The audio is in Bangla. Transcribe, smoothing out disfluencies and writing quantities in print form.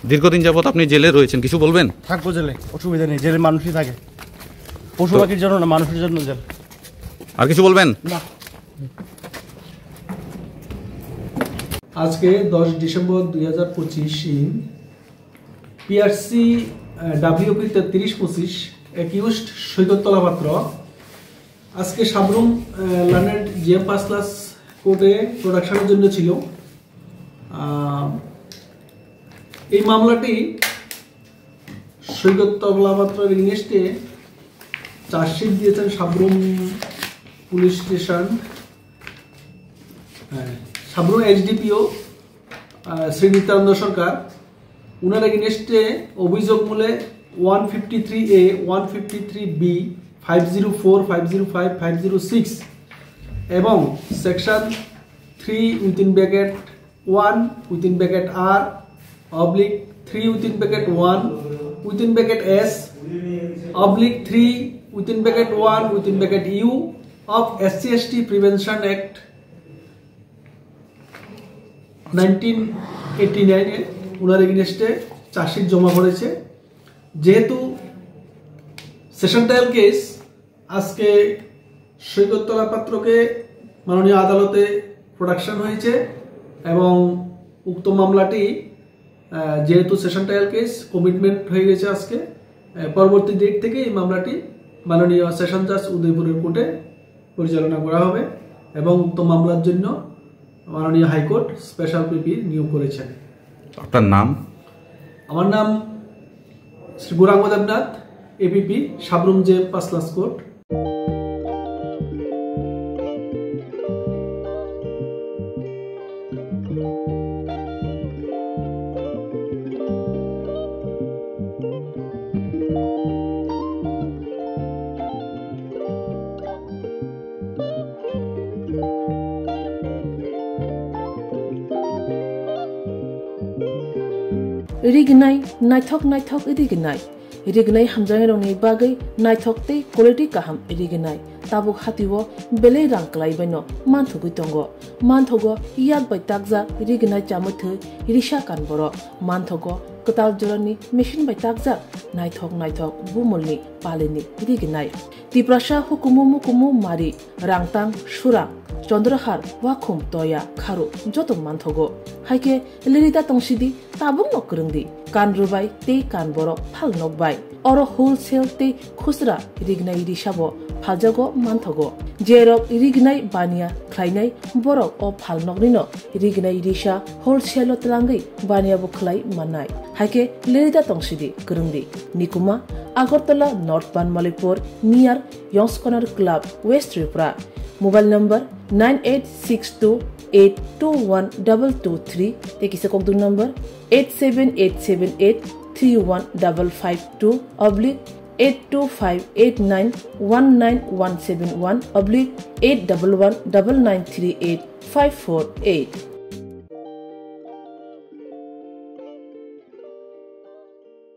দীর্ঘদিন যাবত আপনি জেলে রয়েছেন, কিছু বলবেন? থাকবো জেলে, অসুবিধা নেই, জেলে মানুষই থাকে, পশু পাখির জন্য না, মানুষের জন্য জেল। আর কিছু বলবেন? না। আজকে 10 ডিসেম্বর 2025 পিআরসি ডাব্লিউপি 3325 অ্যাকিউজড সৈকত তলাপাত্র আজকে সাবরুম লার্নেড জিএম 5 কোর্টে প্রোডাকশনের জন্য ছিল। এই মামলাটি সৈকত তলাপাত্রের এগেইনস্টে চার্জশিট দিয়েছেন Sabroom police station, Sabroom HDPO Shri Nityananda Sarkar. উনার এগেইনস্টে অভিযোগ মূলে 153A, 153B, 504, 505, 506 এবং section 3(1)(3)(R)(3)(S)(3)(1)(3)(1)(U) of SC/ST Prevention Act 1989 উনার এগেইনস্টে চার্জশিট জমা করেছে। যেহেতু সেশন ট্রায়াল কেস, আজকে সৈকত তলাপাত্রকে মাননীয় আদালতে প্রোডাকশন হয়েছে এবং উক্ত মামলাটি যেহেতু সেশন ট্রায়াল কেস কমিটমেন্ট হয়ে গেছে, আজকে পরবর্তী ডেট থেকে এই মামলাটি মাননীয় সেশন জাজ উদয়পুরের কোর্টে পরিচালনা করা হবে এবং উক্ত মামলার জন্য মাননীয় হাইকোর্ট স্পেশাল পিপি নিয়োগ করেছেন। আপনার নাম? আমার নাম Shri Gouranga Debnath, APP, Sabroom J 5 court. रिगनाय नायथक रिगनाय हामजांनि बागै नायथकते क्वालिटी काहाम रिगनाय ताबुक हातिव बेले रांक्लायबायनो मानथुगै दंगो मानथगो याक बाय ताकजा रिगनाय चामथो रिसा कानबरो मानथगो कताल जरनि मेशिन बाय ताकजा नायथक बुमलनि पालेनि रिगनाय तिप्रासा हुकुमु मारि रांतां सुरा चंद्रहार वाखुम तोया खारु जतो मानथगो हाइके लिरिदा तंसिदि ताबुक नकरंदि कानरुबाय ते कानबरो फाल नकबाय अरो होलसेल ते खुसरा रिगनाय रिसाबो फालजागो मानथगो जेरक रिगनाय बानिया ख्लायनाय बरक अ फाल नकनिनो रिगनाय रिसा होलसेल तलांगै बानियाबो खलाय माननाय हाइके लिरिदा तंसिदि करंदि निकुमा Agartala north Banamalipur near Young's corner club west Tripura mobile number 9862821223 तेकिसे कोकदुन नंबर 87878315552 82589191171 /8119938 548